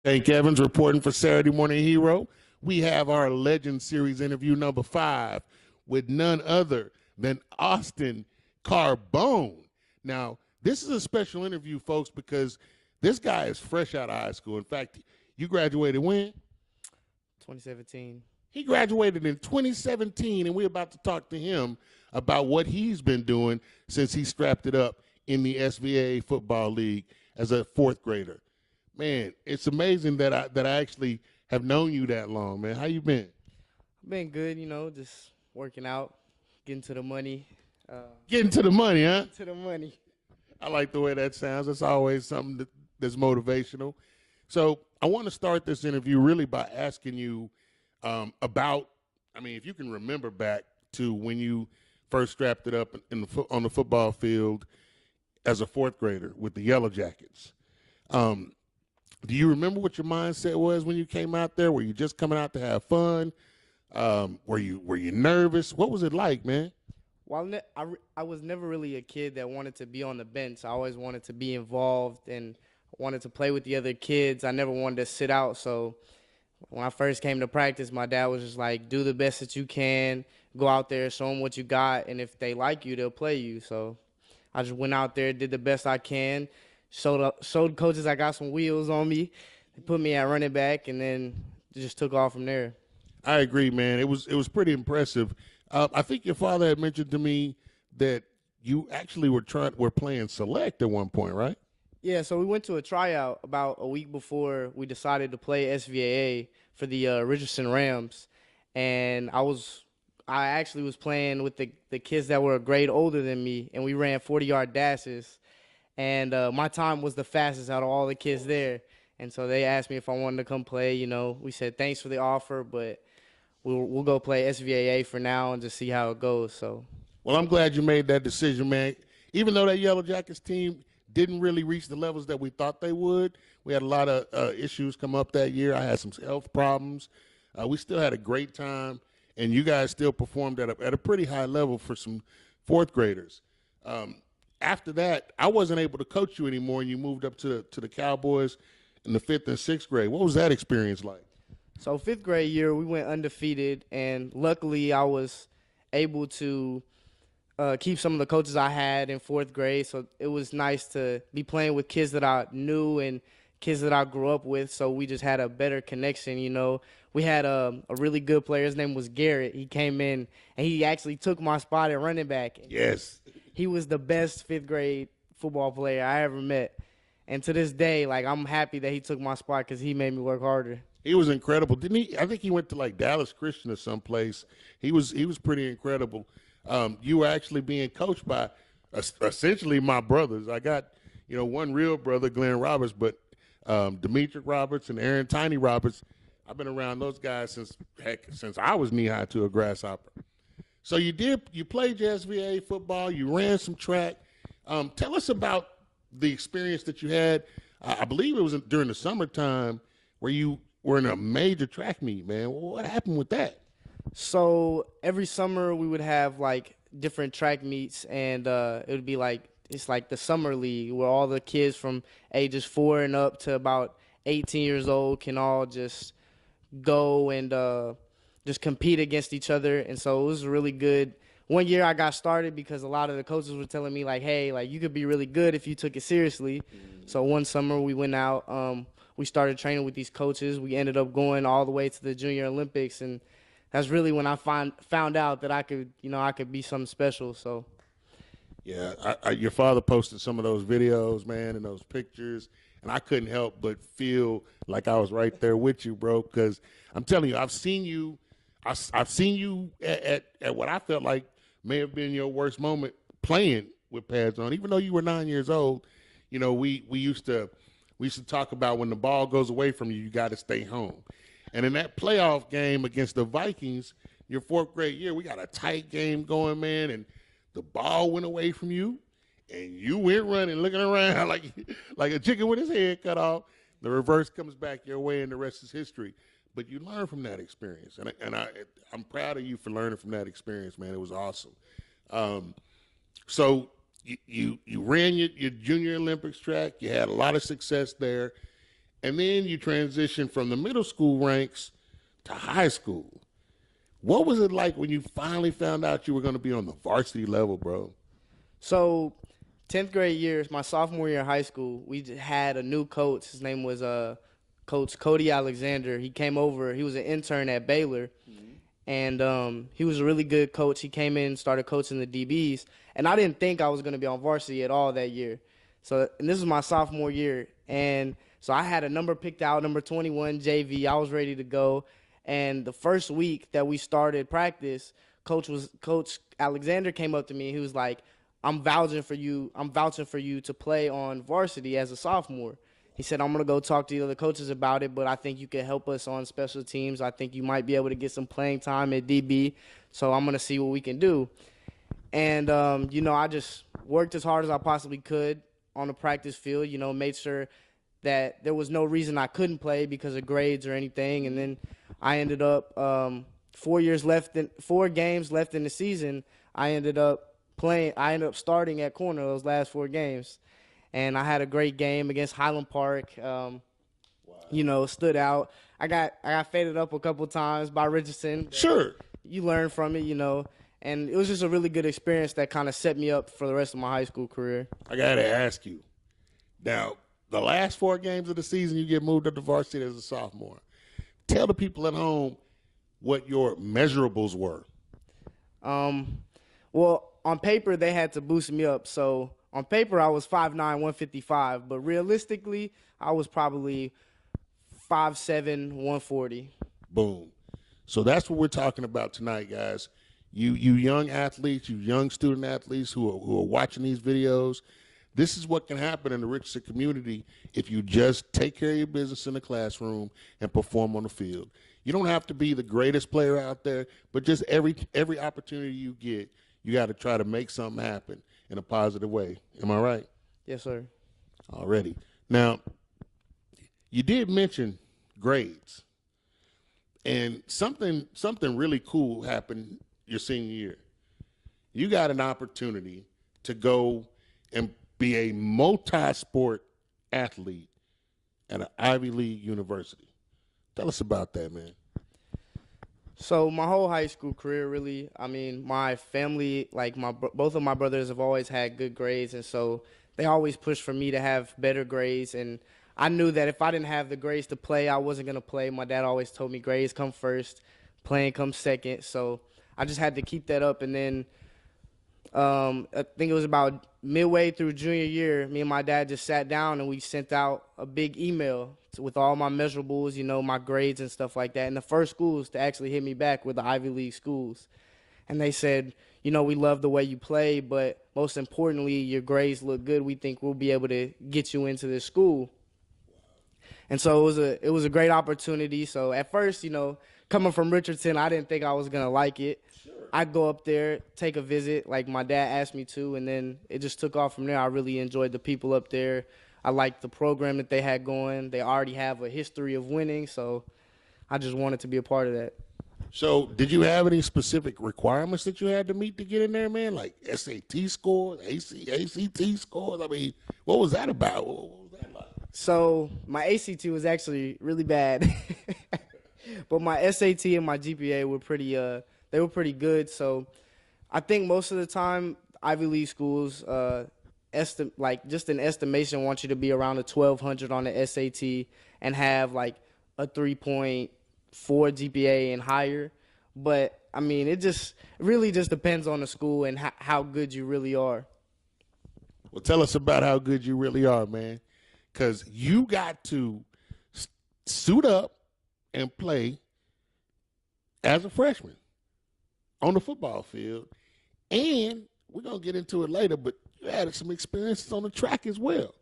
Hank Evans reporting for Saturday Morning Hero. We have our Legend Series interview number 5 with none other than Austin Carbone. Now, this is a special interview, folks, because this guy is fresh out of high school. In fact, you graduated when? 2017. He graduated in 2017, and we're about to talk to him about what he's been doing since he strapped it up in the SVAA football league as a fourth grader. Man, it's amazing that I actually have known you that long, man. How you been? Been good, just working out, getting to the money. Getting to the money, huh? To the money. I like the way that sounds. That's always something that's motivational. So I want to start this interview really by asking you about, if you can remember back to when you first strapped it up on the football field as a fourth grader with the Yellow Jackets. Do you remember what your mindset was when you came out there? Were you just coming out to have fun? Were you nervous? What was it like, man? Well, I was never really a kid that wanted to be on the bench. I always wanted to be involved and wanted to play with the other kids. I never wanted to sit out. So when I first came to practice, my dad was just like, do the best that you can, go out there, show them what you got, and if they like you, they'll play you. So I just went out there, did the best I can, showed coaches I got some wheels on me. They put me at running back, and then just took off from there. I agree, man. It was pretty impressive. I think your father had mentioned to me that you actually were playing select at one point, right? Yeah, so we went to a tryout about a week before we decided to play SVAA for the Richardson Rams, and I actually was playing with the kids that were a grade older than me, and we ran 40-yard dashes, and my time was the fastest out of all the kids there, and so they asked me if I wanted to come play. We said thanks for the offer, but we'll go play SVAA for now and just see how it goes. So, well, I'm glad you made that decision, man. Even though that Yellow Jackets team didn't really reach the levels that we thought they would, we had a lot of issues come up that year. I had some health problems. We still had a great time, and you guys still performed at a pretty high level for some fourth graders. After that, I wasn't able to coach you anymore, and you moved up to the Cowboys in the 5th and 6th grade. What was that experience like? So 5th grade year, we went undefeated, and luckily I was able to keep some of the coaches I had in 4th grade. So it was nice to be playing with kids that I knew and kids that I grew up with. So we just had a better connection. We had a really good player. His name was Garrett. He came in and he actually took my spot at running back. Yes. He was the best 5th grade football player I ever met. And to this day, I'm happy that he took my spot because he made me work harder. He was incredible, didn't he? I think he went to Dallas Christian or someplace. He was pretty incredible. You were actually being coached by essentially my brothers. I got one real brother, Glenn Roberts, but Demetric Roberts and Aaron Tiny Roberts. I've been around those guys since I was knee high to a grasshopper. So you played your SVA football. You ran some track. Tell us about the experience that you had. I believe it was during the summertime where you were in a major track meet, man. What happened with that? So every summer we would have different track meets, and it would be it's like the summer league where all the kids from ages 4 and up to about 18 years old can all just go and just compete against each other. And so it was really good. One year I got started because a lot of the coaches were telling me hey, you could be really good if you took it seriously. So one summer we went out, we started training with these coaches. We ended up going all the way to the Junior Olympics, and that's really when I found out that I could be something special. So, yeah, your father posted some of those videos, man, and those pictures, and I couldn't help but feel like I was right there with you, bro. Because I'm telling you, I've seen you at what I felt like may have been your worst moment playing with pads on, even though you were 9 years old. We used to talk about when the ball goes away from you, you got to stay home. And in that playoff game against the Vikings, your 4th grade year, we got a tight game going, man, and the ball went away from you, and you went running, looking around like a chicken with his head cut off. The reverse comes back your way, and the rest is history. But you learn from that experience, and I'm proud of you for learning from that experience, man. It was awesome. So you ran your Junior Olympics track. You had a lot of success there. and then you transition from the middle school ranks to high school. What was it like when you finally found out you were going to be on the varsity level, bro? So, 10th grade year, my sophomore year in high school, we had a new coach. His name was Coach Cody Alexander. He came over. He was an intern at Baylor, and he was a really good coach. He came in and started coaching the DBs, and I didn't think I was going to be on varsity at all that year. So, and this was my sophomore year, and so I had a number picked out, number 21, JV. I was ready to go, and the first week that we started practice, Coach Alexander came up to me. He was like, I'm vouching for you to play on varsity as a sophomore. He said, I'm going to go talk to the other coaches about it, but I think you can help us on special teams. I think you might be able to get some playing time at DB, so I'm going to see what we can do. And, I just worked as hard as I possibly could on the practice field, made sure that there was no reason I couldn't play because of grades or anything. And then I ended up 4 games left in the season. I ended up starting at corner those last 4 games. And I had a great game against Highland Park. Stood out. I got faded up a couple times by Richardson. Sure. You learn from it, and it was just a really good experience that kind of set me up for the rest of my high school career. I got to ask you. Now, the last 4 games of the season, you get moved up to varsity as a sophomore. Tell the people at home what your measurables were. Well, on paper, they had to boost me up. So on paper, I was 5'9", 155. But realistically, I was probably 5'7", 140. Boom. So that's what we're talking about tonight, guys. You young athletes, you young student athletes who are watching these videos, this is what can happen in the Richardson community if you just take care of your business in the classroom and perform on the field. You don't have to be the greatest player out there, but just every opportunity you get, you got to try to make something happen in a positive way. Am I right? Yes, sir. Already. Now, you did mention grades, and something really cool happened your senior year. You got an opportunity to go and be a multi-sport athlete at an Ivy League university. Tell us about that, man. So my whole high school career, really, my family, both of my brothers have always had good grades, and so they always pushed for me to have better grades. And I knew that if I didn't have the grades to play, I wasn't going to play. My dad always told me grades come first, playing comes second. So I just had to keep that up. And then I think it was about midway through junior year, me and my dad just sat down and we sent out a big email with all my measurables, my grades and stuff like that. And the first schools to actually hit me back were the Ivy League schools. And they said, we love the way you play, but most importantly, your grades look good. We think we'll be able to get you into this school. And so it was a great opportunity. So at first, coming from Richardson, I didn't think I was going to like it. Sure. I'd go up there, take a visit, like my dad asked me to, and then it just took off from there. I really enjoyed the people up there. I liked the program that they had going. They already have a history of winning, so I just wanted to be a part of that. So did you have any specific requirements that you had to meet to get in there, man? Like SAT scores, ACT scores? What was that about? What was that like? So my ACT was actually really bad, but my SAT and my GPA were pretty good. So I think most of the time Ivy League schools, just an estimation, want you to be around a 1200 on the SAT and have like a 3.4 GPA and higher. But it really just depends on the school and how good you really are. Well, tell us about how good you really are, man. Because you got to suit up and play as a freshman on the football field. And we're going to get into it later, but you had some experiences on the track as well.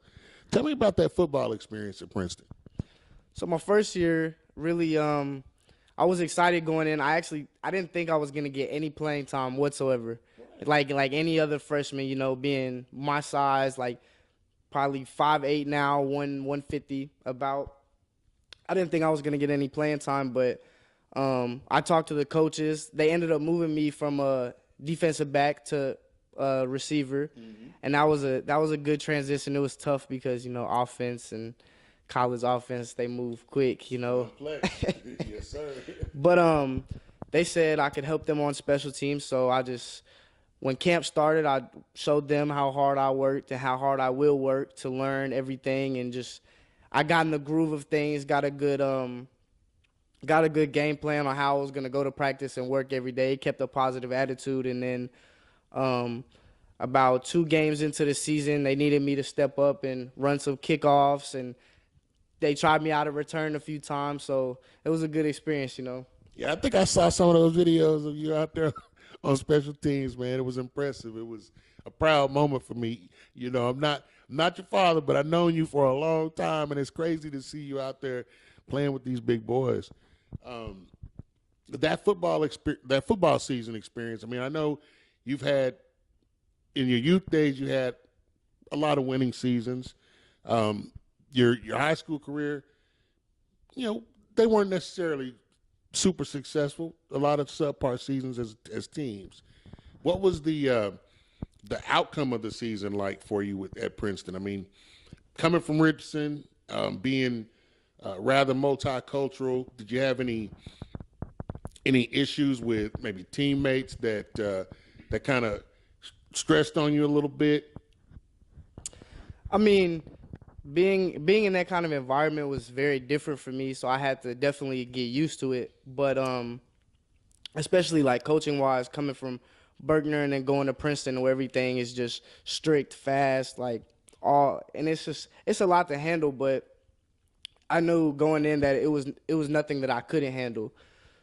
Tell me about that football experience at Princeton. So my first year, really, I was excited going in. I didn't think I was going to get any playing time whatsoever. Like any other freshman, being my size, like probably 5'8" now, 150 about. I didn't think I was going to get any playing time, but I talked to the coaches. They ended up moving me from a defensive back to a receiver, and that was a good transition. It was tough because offense and college offense, they move quick, you know. Complex. Yes, sir. But they said I could help them on special teams, so when camp started, I showed them how hard I worked and how hard I will work to learn everything, and just I got in the groove of things, got a good game plan on how I was gonna go to practice and work every day, kept a positive attitude, and then um, about 2 games into the season, they needed me to step up and run some kickoffs, and they tried me out of return a few times, so it was a good experience, you know. Yeah, I think I saw some of those videos of you out there on special teams, man. It was impressive. It was a proud moment for me. You know, I'm not your father, but I've known you for a long time, and it's crazy to see you out there playing with these big boys. Um, that football season experience. I mean, I know you've had in your youth days, you had a lot of winning seasons. Your high school career, you know, they weren't necessarily super successful. A lot of subpar seasons as teams. What was the outcome of the season like for you at Princeton? I mean, coming from Richardson, being rather multicultural, did you have any issues with maybe teammates that kind of stressed on you a little bit? I mean, being in that kind of environment was very different for me, so I had to definitely get used to it. But especially like coaching wise, coming from Berkner and then going to Princeton, where everything is just strict, fast, like and it's a lot to handle. But I knew going in that it was nothing that I couldn't handle.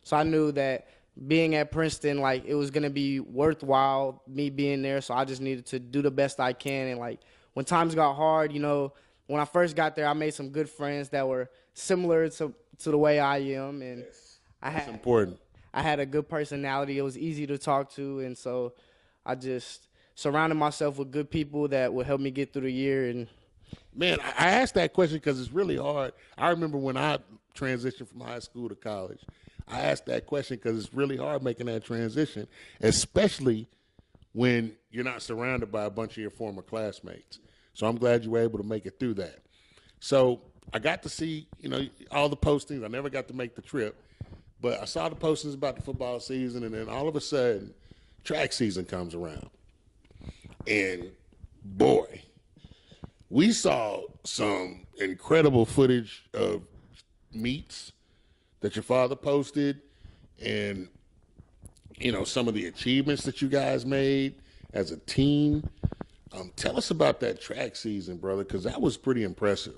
So I knew that being at Princeton, like, it was gonna be worthwhile me being there. So I just needed to do the best I can. And like when times got hard, you know, when I first got there, I made some good friends that were similar to the way I am, and Yes. That's important. I had a good personality. It was easy to talk to, and so I just surrounded myself with good people that would help me get through the year. And Man, I asked that question because it's really hard. I remember when I transitioned from high school to college, I asked that question because it's really hard making that transition, especially when you're not surrounded by a bunch of your former classmates. So I'm glad you were able to make it through that. So I got to see, you know, all the postings. I never got to make the trip, but I saw the postings about the football season, and then all of a sudden, track season comes around. And boy, we saw some incredible footage of meets that your father posted, and you know, some of the achievements that you guys made as a team. Tell us about that track season, brother, because that was pretty impressive.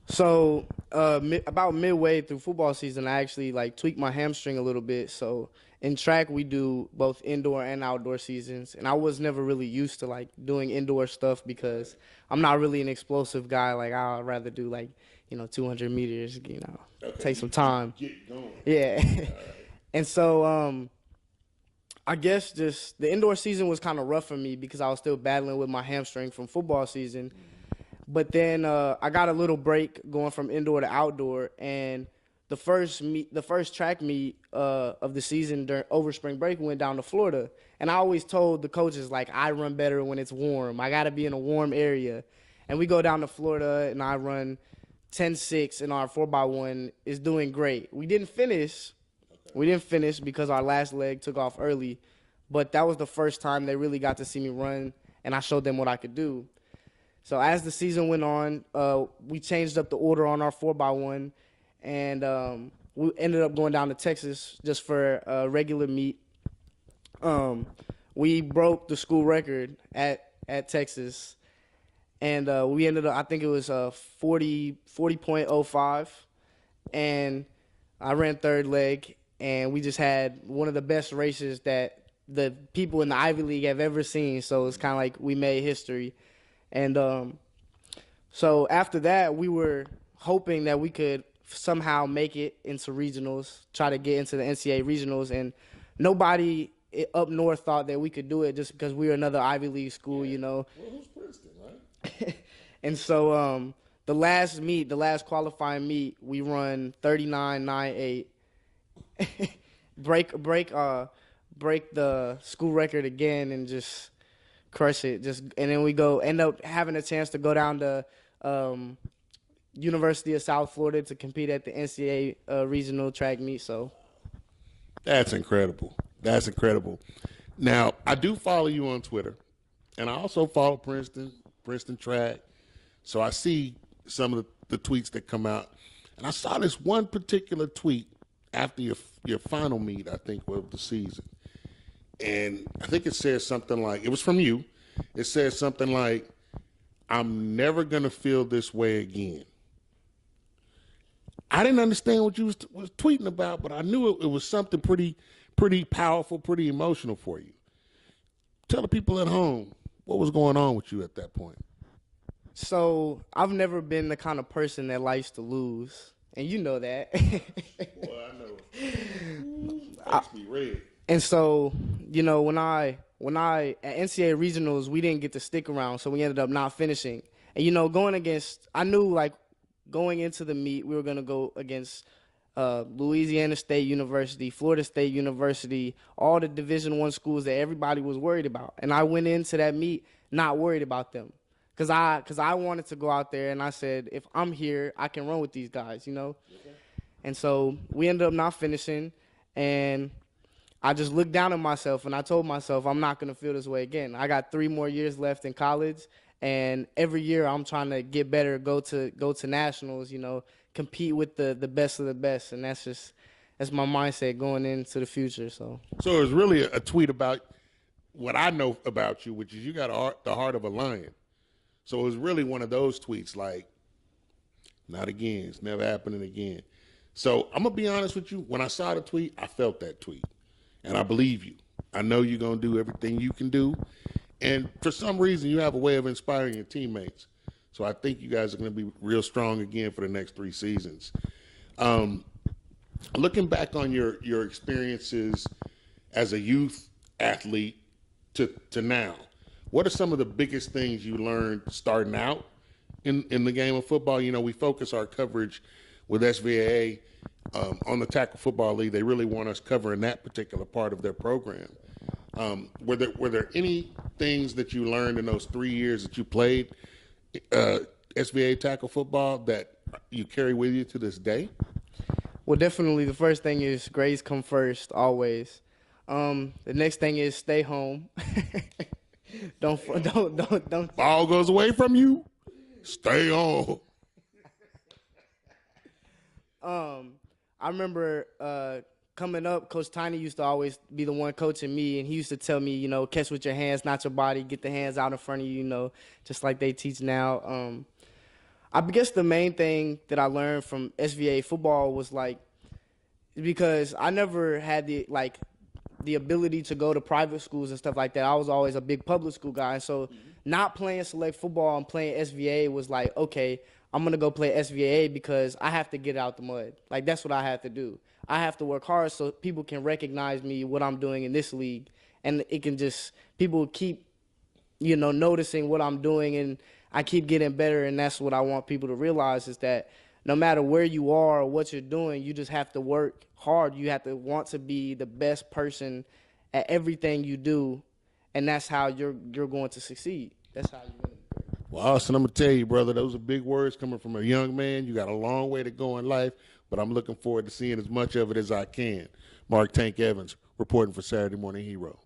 so about midway through football season, I actually like tweaked my hamstring a little bit. So in track, we do both indoor and outdoor seasons, and I was never really used to like doing indoor stuff because I'm not really an explosive guy. Like, I'd rather do like, you know, 200 meters, you know, take some time. Get going. Yeah. And so I guess just the indoor season was kind of rough for me because I was still battling with my hamstring from football season. But then I got a little break going from indoor to outdoor, and the first track meet of the season over spring break went down to Florida. And I always told the coaches, like, I run better when it's warm. I got to be in a warm area. And we go down to Florida, and I run 10.6, and our 4x1 is doing great. We didn't finish. We didn't finish because our last leg took off early. But that was the first time they really got to see me run, and I showed them what I could do. So as the season went on, we changed up the order on our 4x1, and we ended up going down to Texas just for a regular meet. We broke the school record at Texas, and we ended up, I think it was 40.05, and I ran third leg, and we just had one of the best races that the people in the Ivy League have ever seen. So it's kind of like we made history. And so after that, we were hoping that we could somehow make it into regionals, try to get into the NCAA regionals, and nobody up north thought that we could do it just because we were another Ivy League school, you know. Well, who's Princeton, right? And so the last qualifying meet, we run 39.98, break the school record again, and just crush it. And then we end up having a chance to go down to University of South Florida to compete at the NCAA regional track meet. So That's incredible. That's incredible. Now, I do follow you on Twitter, and I also follow Princeton Track. So I see some of the tweets that come out. And I saw this one particular tweet after your final meet, I think, of the season. And I think it says something like, it was from you. It says something like, I'm never going to feel this way again. I didn't understand what you was tweeting about, but I knew it was something pretty powerful, pretty emotional for you. Tell the people at home what was going on with you at that point. So I've never been the kind of person that likes to lose, and you know that. Well, I know. Face be red. And so, you know, when I at NCAA regionals, we didn't get to stick around, so we ended up not finishing. And you know, I knew like going into the meet, we were gonna go against Louisiana State University, Florida State University, all the Division I schools that everybody was worried about. And I went into that meet not worried about them. Cause I wanted to go out there, and I said, if I'm here, I can run with these guys, you know. Okay. And so we ended up not finishing, and I just looked down at myself, and I told myself, I'm not gonna feel this way again. I got 3 more years left in college, and every year I'm trying to get better, go to nationals, you know, compete with the best of the best, and that's my mindset going into the future. So it was really a tweet about what I know about you, which is you got the heart of a lion. So it was really one of those tweets like, not again, it's never happening again. So I'm going to be honest with you. When I saw the tweet, I felt that tweet. And I believe you. I know you're going to do everything you can do. And for some reason, you have a way of inspiring your teammates. So I think you guys are going to be real strong again for the next 3 seasons. Looking back on your experiences as a youth athlete to now, what are some of the biggest things you learned starting out in the game of football? You know, we focus our coverage with SVAA on the Tackle Football League. They really want us covering that particular part of their program. Were there any things that you learned in those 3 years that you played SVAA tackle football that you carry with you to this day? Well, definitely the first thing is grades come first, always. The next thing is stay home. Don't. Ball goes away from you. Stay home. I remember coming up, Coach Tiny used to always be the one coaching me, and he used to tell me, you know, catch with your hands, not your body. Get the hands out in front of you, you know, just like they teach now. I guess the main thing that I learned from SVA football was like, because I never had the ability to go to private schools and stuff like that. I was always a big public school guy. And so not playing select football and playing SVA was like, okay, I'm going to go play SVA because I have to get out the mud. Like, that's what I have to do. I have to work hard so people can recognize me, what I'm doing in this league. And it can just, people keep, you know, noticing what I'm doing, and I keep getting better. And that's what I want people to realize, is that no matter where you are or what you're doing, you just have to work hard. You have to want to be the best person at everything you do, and that's how you're going to succeed. That's how you're going to. Well, Austin, I'm going to tell you, brother, those are big words coming from a young man. You got a long way to go in life, but I'm looking forward to seeing as much of it as I can. Mark Tank Evans, reporting for Saturday Morning Hero.